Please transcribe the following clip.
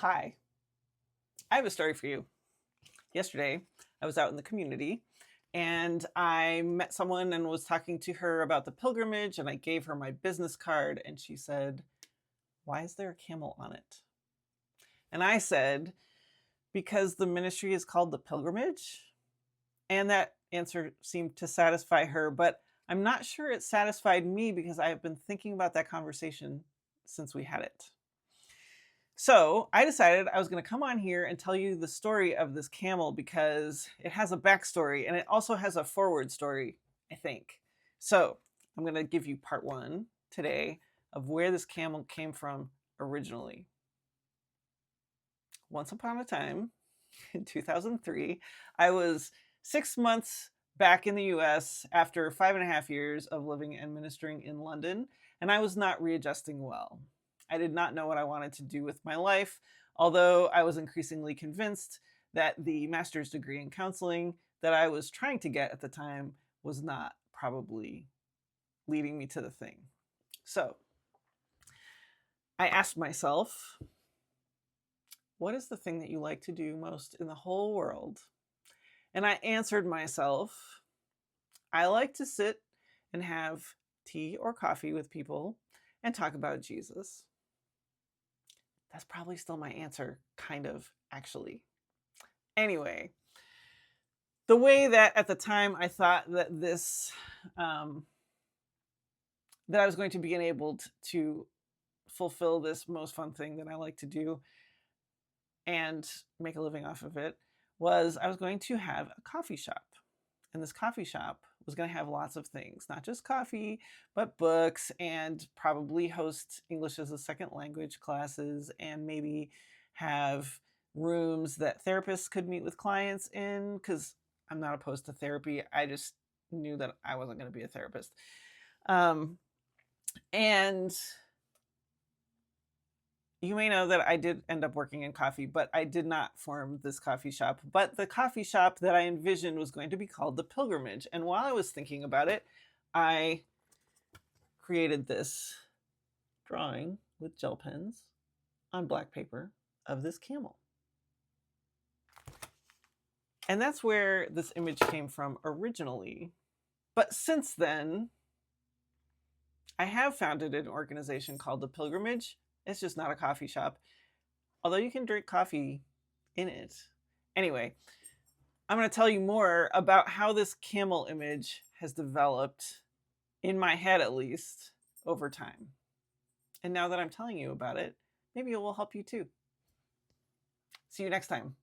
Hi, I have a story for you. Yesterday, I was out in the community and I met someone and was talking to her about the pilgrimage, and I gave her my business card, and she said, "Why is there a camel on it?" And I said, "Because the ministry is called the pilgrimage." And that answer seemed to satisfy her, but I'm not sure it satisfied me because I have been thinking about that conversation since we had it. So I decided I was going to come on here and tell you the story of this camel because it has a backstory and it also has a forward story, I think. So I'm going to give you part one today of where this camel came from originally. Once upon a time, in 2003, I was 6 months back in the US after 5.5 years of living and ministering in London, and I was not readjusting well. I did not know what I wanted to do with my life, although I was increasingly convinced that the master's degree in counseling that I was trying to get at the time was not probably leading me to the thing. So I asked myself, what is the thing that you like to do most in the whole world? And I answered myself, I like to sit and have tea or coffee with people and talk about Jesus. That's probably still my answer, kind of, actually. Anyway, the way that at the time I thought that that I was going to be enabled to fulfill this most fun thing that I like to do and make a living off of it was I was going to have a coffee shop. And this coffee shop was going to have lots of things, not just coffee, but books, and probably host English as a second language classes, and maybe have rooms that therapists could meet with clients in, because I'm not opposed to therapy. I just knew that I wasn't going to be a therapist. And you may know that I did end up working in coffee, but I did not form this coffee shop. But the coffee shop that I envisioned was going to be called the Pilgrimage. And while I was thinking about it, I created this drawing with gel pens on black paper of this camel. And that's where this image came from originally. But since then, I have founded an organization called the Pilgrimage. It's just not a coffee shop, although you can drink coffee in it. Anyway, I'm going to tell you more about how this camel image has developed, in my head at least, over time. And now that I'm telling you about it, maybe it will help you too. See you next time.